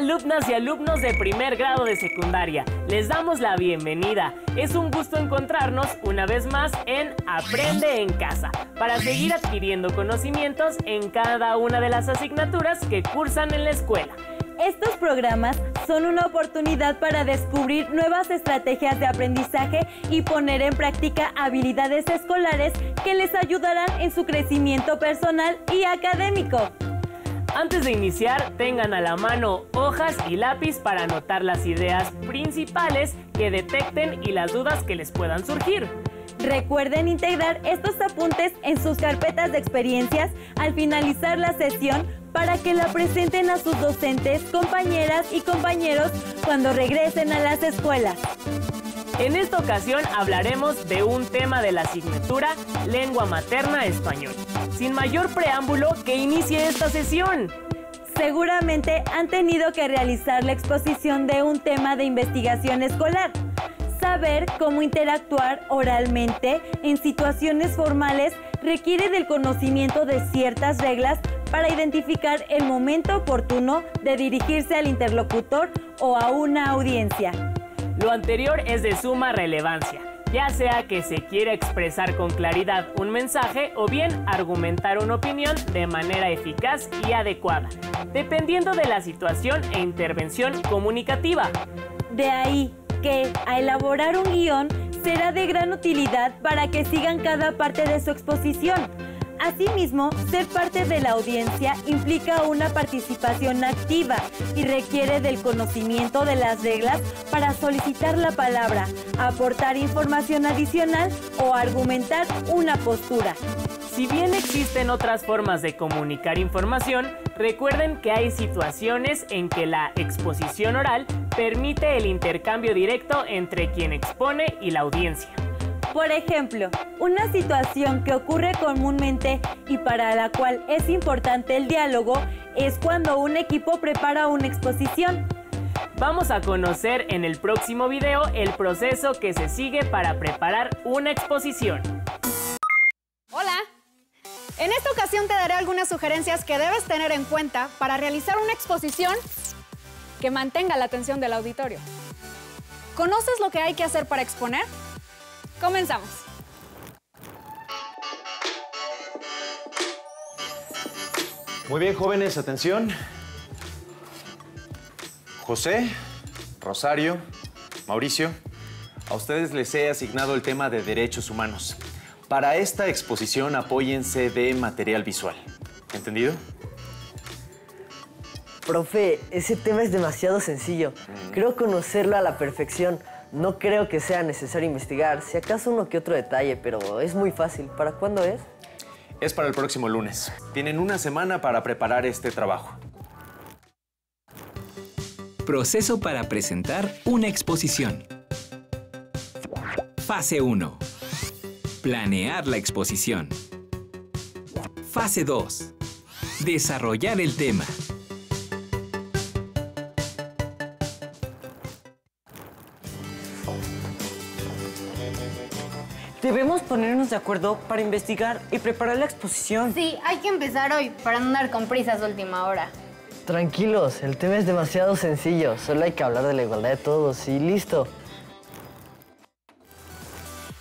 alumnas y alumnos de primer grado de secundaria, les damos la bienvenida. Es un gusto encontrarnos una vez más en Aprende en Casa, para seguir adquiriendo conocimientos en cada una de las asignaturas que cursan en la escuela. Estos programas son una oportunidad para descubrir nuevas estrategias de aprendizaje y poner en práctica habilidades escolares que les ayudarán en su crecimiento personal y académico. Antes de iniciar, tengan a la mano hojas y lápiz para anotar las ideas principales que detecten y las dudas que les puedan surgir. Recuerden integrar estos apuntes en sus carpetas de experiencias al finalizar la sesión para que la presenten a sus docentes, compañeras y compañeros cuando regresen a las escuelas. En esta ocasión hablaremos de un tema de la asignatura Lengua Materna Español. Sin mayor preámbulo, que inicie esta sesión. Seguramente han tenido que realizar la exposición de un tema de investigación escolar. Saber cómo interactuar oralmente en situaciones formales requiere del conocimiento de ciertas reglas para identificar el momento oportuno de dirigirse al interlocutor o a una audiencia. Lo anterior es de suma relevancia, ya sea que se quiera expresar con claridad un mensaje o bien argumentar una opinión de manera eficaz y adecuada, dependiendo de la situación e intervención comunicativa. De ahí que, a elaborar un guión, será de gran utilidad para que sigan cada parte de su exposición. Asimismo, ser parte de la audiencia implica una participación activa y requiere del conocimiento de las reglas para solicitar la palabra, aportar información adicional o argumentar una postura. Si bien existen otras formas de comunicar información, recuerden que hay situaciones en que la exposición oral permite el intercambio directo entre quien expone y la audiencia. Por ejemplo, una situación que ocurre comúnmente y para la cual es importante el diálogo es cuando un equipo prepara una exposición. Vamos a conocer en el próximo video el proceso que se sigue para preparar una exposición. Hola. En esta ocasión te daré algunas sugerencias que debes tener en cuenta para realizar una exposición que mantenga la atención del auditorio. ¿Conoces lo que hay que hacer para exponer? Comenzamos. Muy bien, jóvenes, atención. José, Rosario, Mauricio, a ustedes les he asignado el tema de derechos humanos. Para esta exposición, apóyense de material visual. ¿Entendido? Profe, ese tema es demasiado sencillo. Creo conocerlo a la perfección. No creo que sea necesario investigar, si acaso uno que otro detalle, pero es muy fácil. ¿Para cuándo es? Es para el próximo lunes. Tienen una semana para preparar este trabajo. Proceso para presentar una exposición. Fase 1. Planear la exposición. Fase 2. Desarrollar el tema. Debemos ponernos de acuerdo para investigar y preparar la exposición. Sí, hay que empezar hoy para no andar con prisas a última hora. Tranquilos, el tema es demasiado sencillo. Solo hay que hablar de la igualdad de todos y listo.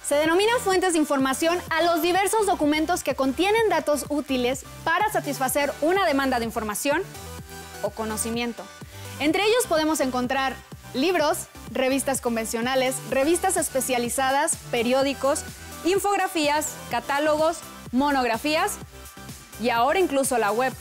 Se denominan fuentes de información a los diversos documentos que contienen datos útiles para satisfacer una demanda de información o conocimiento. Entre ellos podemos encontrar libros, revistas convencionales, revistas especializadas, periódicos, infografías, catálogos, monografías y ahora incluso la web.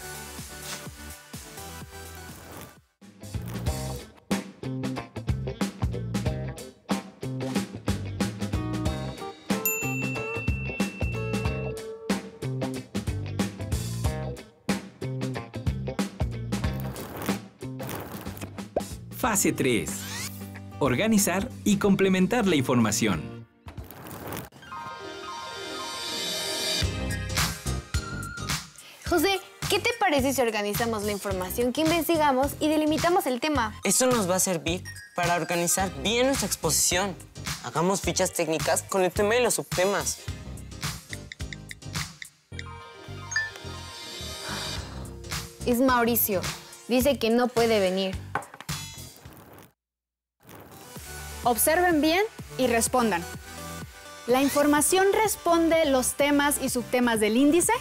Fase 3. Organizar y complementar la información. José, ¿qué te parece si organizamos la información que investigamos y delimitamos el tema? Eso nos va a servir para organizar bien nuestra exposición. Hagamos fichas técnicas con el tema y los subtemas. Es Mauricio. Dice que no puede venir. Observen bien y respondan. ¿La información responde los temas y subtemas del índice?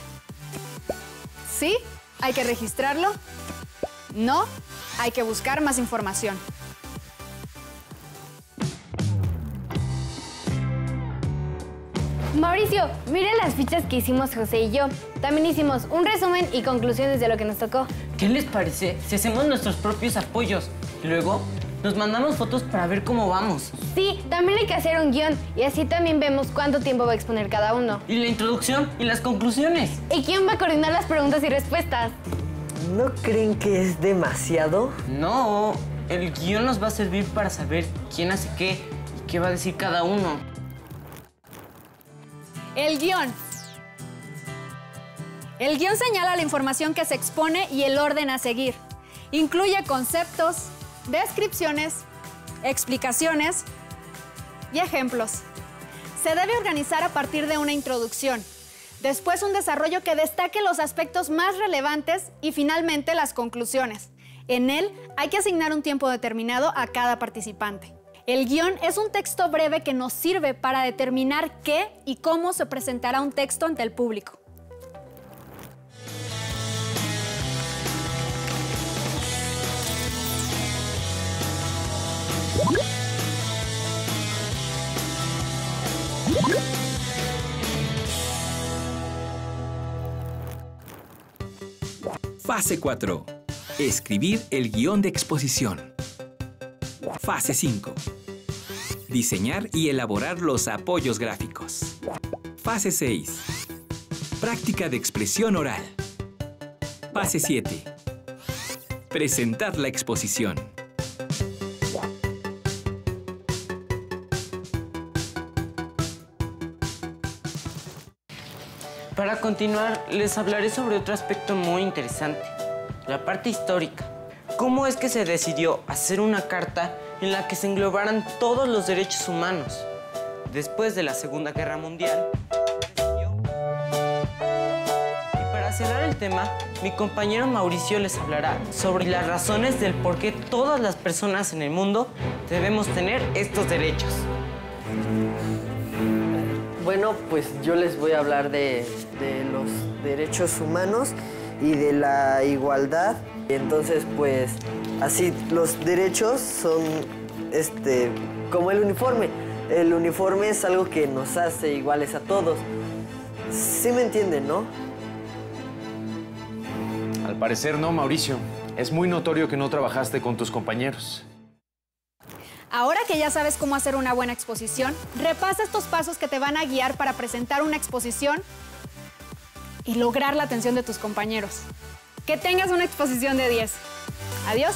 ¿Sí? ¿Hay que registrarlo? ¿No? Hay que buscar más información. Mauricio, mira las fichas que hicimos José y yo. También hicimos un resumen y conclusiones de lo que nos tocó. ¿Qué les parece si hacemos nuestros propios apoyos? Y luego nos mandamos fotos para ver cómo vamos. Sí, también hay que hacer un guión y así también vemos cuánto tiempo va a exponer cada uno. Y la introducción y las conclusiones. ¿Y quién va a coordinar las preguntas y respuestas? ¿No creen que es demasiado? No, el guión nos va a servir para saber quién hace qué y qué va a decir cada uno. El guión. El guión señala la información que se expone y el orden a seguir. Incluye conceptos, descripciones, explicaciones y ejemplos. Se debe organizar a partir de una introducción, después un desarrollo que destaque los aspectos más relevantes y finalmente las conclusiones. En él hay que asignar un tiempo determinado a cada participante. El guión es un texto breve que nos sirve para determinar qué y cómo se presentará un texto ante el público. Fase 4. Escribir el guión de exposición. Fase 5. Diseñar y elaborar los apoyos gráficos. Fase 6. Práctica de expresión oral. Fase 7. Presentar la exposición. Para continuar, les hablaré sobre otro aspecto muy interesante, la parte histórica. ¿Cómo es que se decidió hacer una carta en la que se englobaran todos los derechos humanos? Después de la Segunda Guerra Mundial. Y para cerrar el tema, mi compañero Mauricio les hablará sobre las razones del por qué todas las personas en el mundo debemos tener estos derechos. Bueno, pues yo les voy a hablar de los derechos humanos y de la igualdad. Entonces, pues, así, los derechos son, como el uniforme. El uniforme es algo que nos hace iguales a todos. ¿Sí me entienden, no? Al parecer no, Mauricio. Es muy notorio que no trabajaste con tus compañeros. Ahora que ya sabes cómo hacer una buena exposición, repasa estos pasos que te van a guiar para presentar una exposición y lograr la atención de tus compañeros. Que tengas una exposición de 10. Adiós.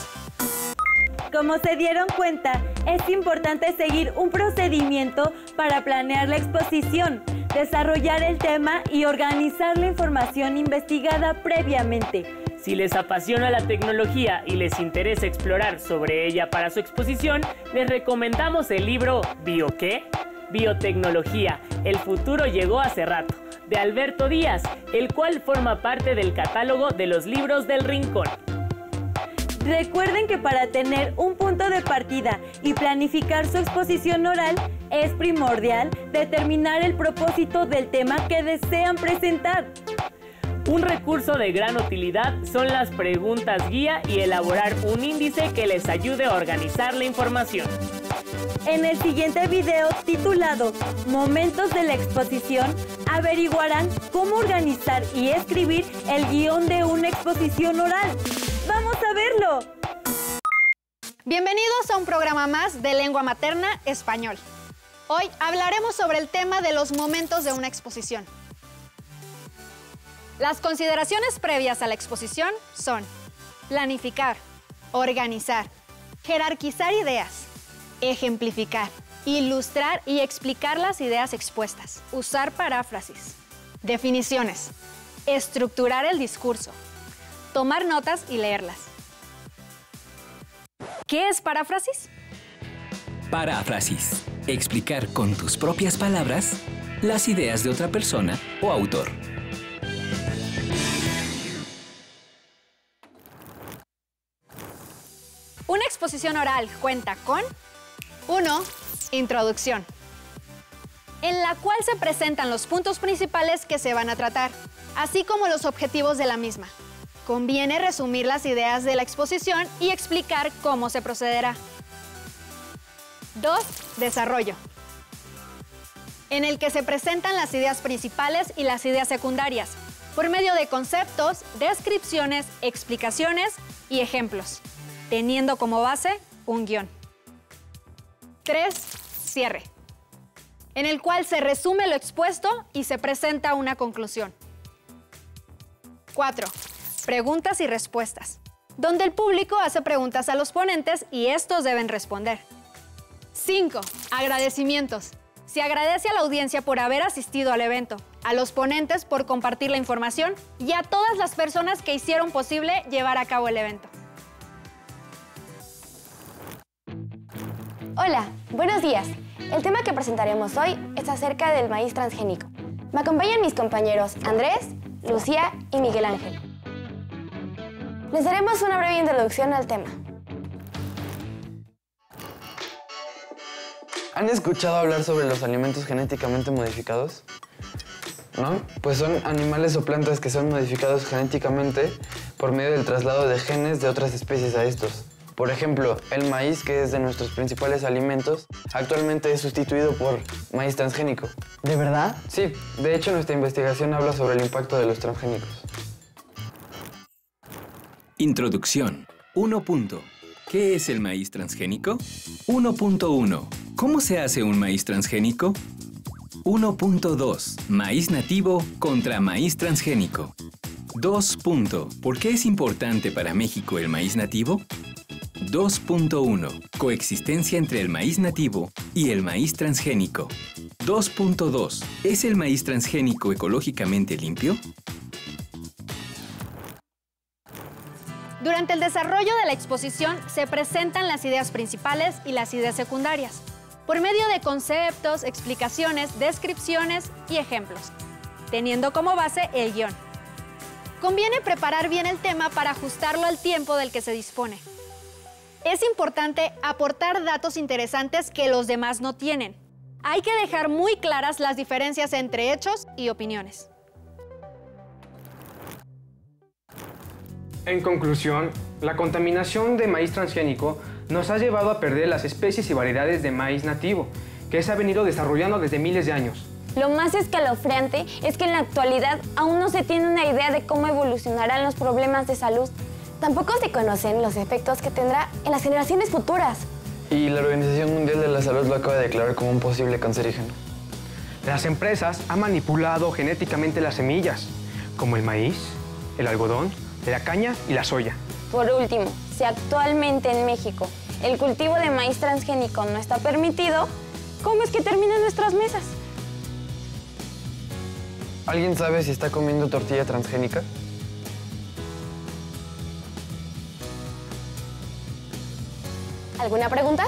Como se dieron cuenta, es importante seguir un procedimiento para planear la exposición, desarrollar el tema y organizar la información investigada previamente. Si les apasiona la tecnología y les interesa explorar sobre ella para su exposición, les recomendamos el libro ¿Bio qué? Biotecnología, el futuro llegó hace rato, de Alberto Díaz, el cual forma parte del catálogo de los libros del Rincón. Recuerden que para tener un punto de partida y planificar su exposición oral, es primordial determinar el propósito del tema que desean presentar. Un recurso de gran utilidad son las preguntas guía y elaborar un índice que les ayude a organizar la información. En el siguiente video titulado Momentos de la exposición, averiguarán cómo organizar y escribir el guión de una exposición oral. ¡Vamos a verlo! Bienvenidos a un programa más de Lengua Materna Español. Hoy hablaremos sobre el tema de los momentos de una exposición. Las consideraciones previas a la exposición son planificar, organizar, jerarquizar ideas, ejemplificar, ilustrar y explicar las ideas expuestas, usar paráfrasis, definiciones, estructurar el discurso, tomar notas y leerlas. ¿Qué es paráfrasis? Paráfrasis. Explicar con tus propias palabras las ideas de otra persona o autor. Una exposición oral cuenta con 1. Introducción, en la cual se presentan los puntos principales que se van a tratar, así como los objetivos de la misma. Conviene resumir las ideas de la exposición y explicar cómo se procederá. 2. Desarrollo, en el que se presentan las ideas principales y las ideas secundarias, por medio de conceptos, descripciones, explicaciones y ejemplos, teniendo como base un guión. 3. Cierre, en el cual se resume lo expuesto y se presenta una conclusión. 4. Preguntas y respuestas, donde el público hace preguntas a los ponentes y estos deben responder. 5. Agradecimientos. Se agradece a la audiencia por haber asistido al evento, a los ponentes por compartir la información y a todas las personas que hicieron posible llevar a cabo el evento. Hola, buenos días. El tema que presentaremos hoy es acerca del maíz transgénico. Me acompañan mis compañeros Andrés, Lucía y Miguel Ángel. Les daremos una breve introducción al tema. ¿Han escuchado hablar sobre los alimentos genéticamente modificados? ¿No? Pues son animales o plantas que son modificados genéticamente por medio del traslado de genes de otras especies a estos. Por ejemplo, el maíz, que es de nuestros principales alimentos, actualmente es sustituido por maíz transgénico. ¿De verdad? Sí, de hecho nuestra investigación habla sobre el impacto de los transgénicos. Introducción. 1. ¿Qué es el maíz transgénico? 1.1. ¿Cómo se hace un maíz transgénico? 1.2. Maíz nativo contra maíz transgénico. 2. ¿Por qué es importante para México el maíz nativo? 2.1. Coexistencia entre el maíz nativo y el maíz transgénico. 2.2. ¿Es el maíz transgénico ecológicamente limpio? Durante el desarrollo de la exposición se presentan las ideas principales y las ideas secundarias, por medio de conceptos, explicaciones, descripciones y ejemplos, teniendo como base el guión. Conviene preparar bien el tema para ajustarlo al tiempo del que se dispone. Es importante aportar datos interesantes que los demás no tienen. Hay que dejar muy claras las diferencias entre hechos y opiniones. En conclusión, la contaminación de maíz transgénico nos ha llevado a perder las especies y variedades de maíz nativo, que se ha venido desarrollando desde miles de años. Lo más escalofriante es que en la actualidad aún no se tiene una idea de cómo evolucionarán los problemas de salud. Tampoco se conocen los efectos que tendrá en las generaciones futuras. Y la Organización Mundial de la Salud lo acaba de declarar como un posible cancerígeno. Las empresas han manipulado genéticamente las semillas, como el maíz, el algodón, la caña y la soya. Por último, si actualmente en México el cultivo de maíz transgénico no está permitido, ¿cómo es que termina en nuestras mesas? ¿Alguien sabe si está comiendo tortilla transgénica? ¿Alguna pregunta?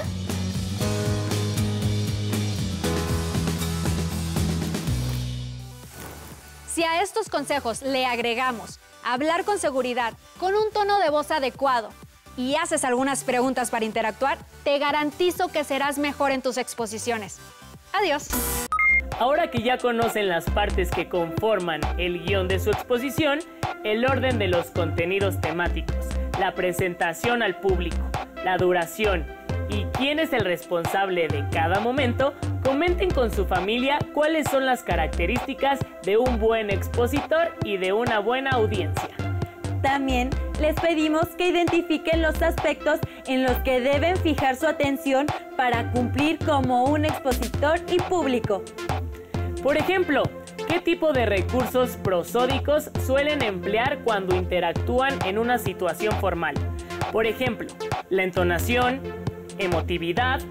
Si a estos consejos le agregamos hablar con seguridad, con un tono de voz adecuado y haces algunas preguntas para interactuar, te garantizo que serás mejor en tus exposiciones. Adiós. Ahora que ya conocen las partes que conforman el guión de su exposición, el orden de los contenidos temáticos, la presentación al público, la duración y quién es el responsable de cada momento, comenten con su familia cuáles son las características de un buen expositor y de una buena audiencia. También les pedimos que identifiquen los aspectos en los que deben fijar su atención para cumplir como un expositor y público. Por ejemplo, ¿qué tipo de recursos prosódicos suelen emplear cuando interactúan en una situación formal? Por ejemplo, la entonación, emotividad,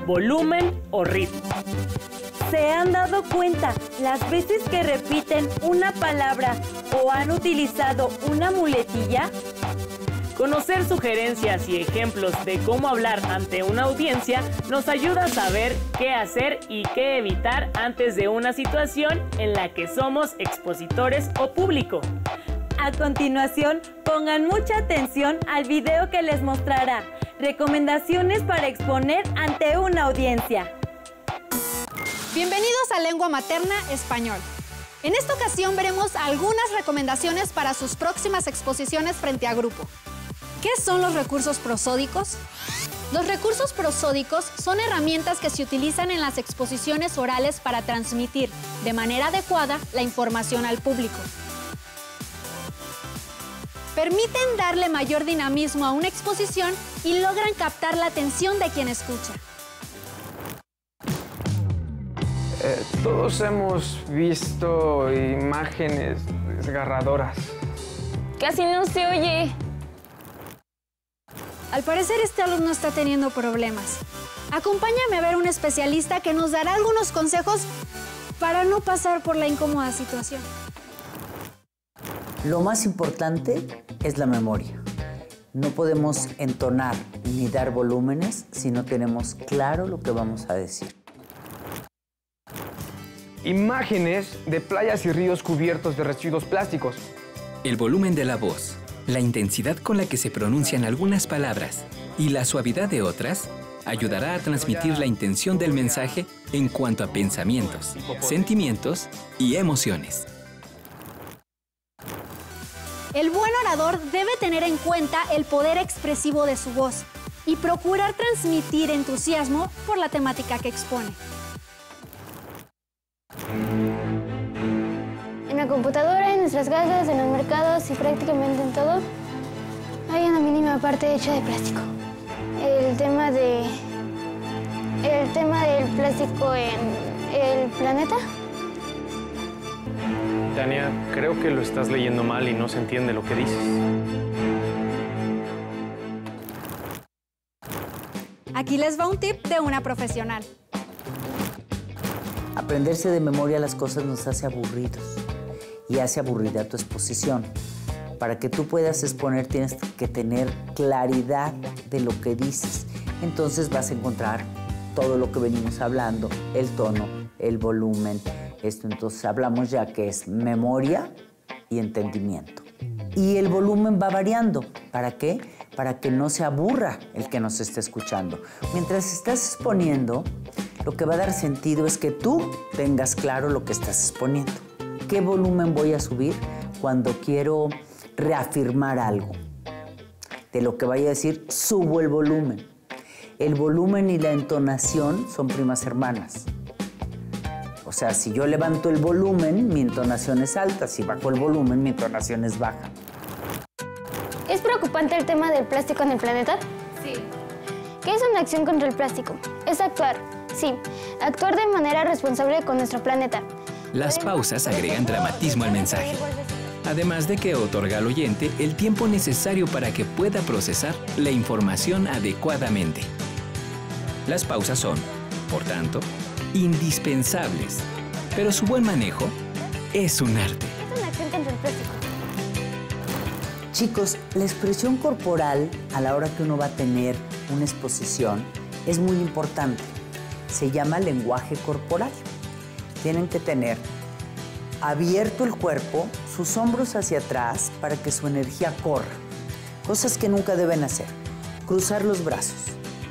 volumen o ritmo. ¿Se han dado cuenta las veces que repiten una palabra o han utilizado una muletilla? Conocer sugerencias y ejemplos de cómo hablar ante una audiencia nos ayuda a saber qué hacer y qué evitar antes de una situación en la que somos expositores o público. A continuación, pongan mucha atención al video que les mostrará Recomendaciones para exponer ante una audiencia. Bienvenidos a Lengua Materna Español. En esta ocasión veremos algunas recomendaciones para sus próximas exposiciones frente a grupo. ¿Qué son los recursos prosódicos? Los recursos prosódicos son herramientas que se utilizan en las exposiciones orales para transmitir de manera adecuada la información al público. Permiten darle mayor dinamismo a una exposición y logran captar la atención de quien escucha. Todos hemos visto imágenes desgarradoras. Casi no se oye. Al parecer este alumno está teniendo problemas. Acompáñame a ver a un especialista que nos dará algunos consejos para no pasar por la incómoda situación. Lo más importante es la memoria. No podemos entonar ni dar volúmenes si no tenemos claro lo que vamos a decir. Imágenes de playas y ríos cubiertos de residuos plásticos. El volumen de la voz, la intensidad con la que se pronuncian algunas palabras y la suavidad de otras ayudará a transmitir la intención del mensaje en cuanto a pensamientos, sentimientos y emociones. El buen orador debe tener en cuenta el poder expresivo de su voz y procurar transmitir entusiasmo por la temática que expone. En la computadora, en nuestras casas, en los mercados y prácticamente en todo, hay una mínima parte hecha de plástico. El tema del plástico en el planeta. Tania, creo que lo estás leyendo mal y no se entiende lo que dices. Aquí les va un tip de una profesional. Aprenderse de memoria las cosas nos hace aburridos y hace aburrida tu exposición. Para que tú puedas exponer tienes que tener claridad de lo que dices. Entonces vas a encontrar todo lo que venimos hablando, el tono, el volumen. Entonces hablamos ya que es memoria y entendimiento. Y el volumen va variando. ¿Para qué? Para que no se aburra el que nos esté escuchando. Mientras estás exponiendo, lo que va a dar sentido es que tú tengas claro lo que estás exponiendo. ¿Qué volumen voy a subir cuando quiero reafirmar algo? De lo que vaya a decir, subo el volumen. El volumen y la entonación son primas hermanas. O sea, si yo levanto el volumen, mi entonación es alta. Si bajo el volumen, mi entonación es baja. ¿Es preocupante el tema del plástico en el planeta? Sí. ¿Qué es una acción contra el plástico? Es actuar. Sí, actuar de manera responsable con nuestro planeta. Las pausas agregan dramatismo al mensaje, además de que otorga al oyente el tiempo necesario para que pueda procesar la información adecuadamente. Las pausas son, por tanto, indispensables, pero su buen manejo es un arte. Es una acción contra el plástico. Chicos, la expresión corporal a la hora que uno va a tener una exposición es muy importante. Se llama lenguaje corporal. Tienen que tener abierto el cuerpo, sus hombros hacia atrás para que su energía corra. Cosas que nunca deben hacer. Cruzar los brazos.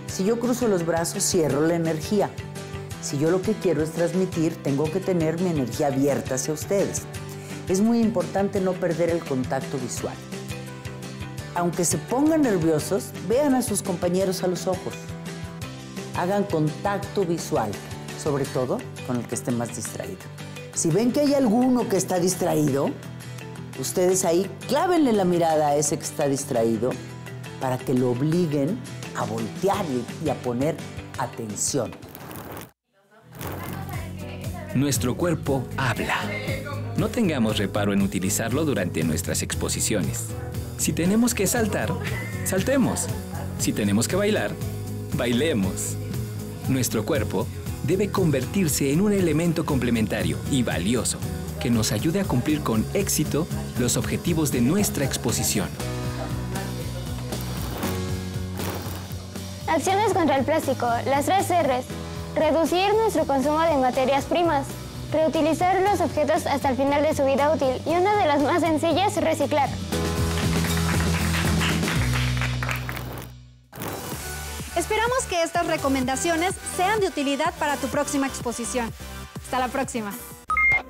Si yo cruzo los brazos, cierro la energía. Si yo lo que quiero es transmitir, tengo que tener mi energía abierta hacia ustedes. Es muy importante no perder el contacto visual. Aunque se pongan nerviosos, vean a sus compañeros a los ojos. Hagan contacto visual, sobre todo con el que esté más distraído. Si ven que hay alguno que está distraído, ustedes ahí clávenle la mirada a ese que está distraído para que lo obliguen a voltear y a poner atención. Nuestro cuerpo habla. No tengamos reparo en utilizarlo durante nuestras exposiciones. Si tenemos que saltar, saltemos. Si tenemos que bailar, bailemos. Nuestro cuerpo debe convertirse en un elemento complementario y valioso que nos ayude a cumplir con éxito los objetivos de nuestra exposición. Acciones contra el plástico. Las 3 R's. Reducir nuestro consumo de materias primas. Reutilizar los objetos hasta el final de su vida útil. Y una de las más sencillas, reciclar. Esperamos que estas recomendaciones sean de utilidad para tu próxima exposición. Hasta la próxima.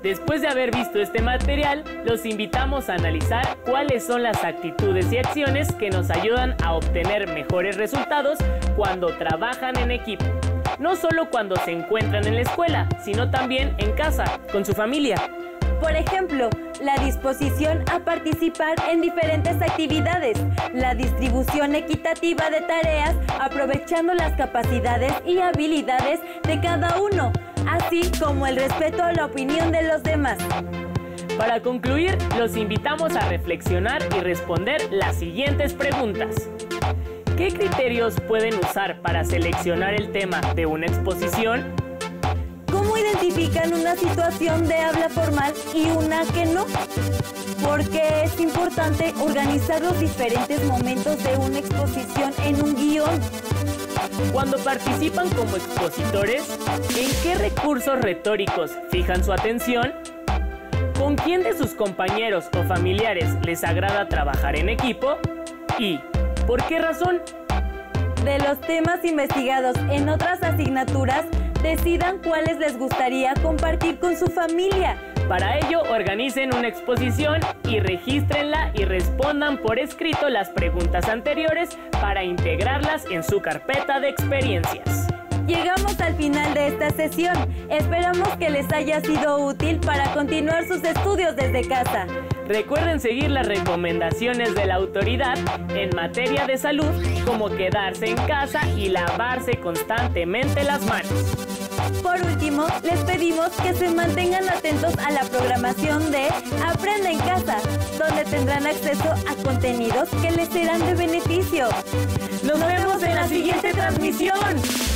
Después de haber visto este material, los invitamos a analizar cuáles son las actitudes y acciones que nos ayudan a obtener mejores resultados cuando trabajan en equipo. No solo cuando se encuentran en la escuela, sino también en casa, con su familia. Por ejemplo, la disposición a participar en diferentes actividades, la distribución equitativa de tareas aprovechando las capacidades y habilidades de cada uno, así como el respeto a la opinión de los demás. Para concluir, los invitamos a reflexionar y responder las siguientes preguntas. ¿Qué criterios pueden usar para seleccionar el tema de una exposición? ¿Cómo identifican una situación de habla formal y una que no? Porque es importante organizar los diferentes momentos de una exposición en un guión. Cuando participan como expositores, ¿en qué recursos retóricos fijan su atención? ¿Con quién de sus compañeros o familiares les agrada trabajar en equipo? ¿Y por qué razón? De los temas investigados en otras asignaturas, decidan cuáles les gustaría compartir con su familia. Para ello, organicen una exposición y regístrenla y respondan por escrito las preguntas anteriores para integrarlas en su carpeta de experiencias. Llegamos al final de esta sesión. Esperamos que les haya sido útil para continuar sus estudios desde casa. Recuerden seguir las recomendaciones de la autoridad en materia de salud, como quedarse en casa y lavarse constantemente las manos. Por último, les pedimos que se mantengan atentos a la programación de Aprende en Casa, donde tendrán acceso a contenidos que les serán de beneficio. ¡Nos vemos en la siguiente transmisión!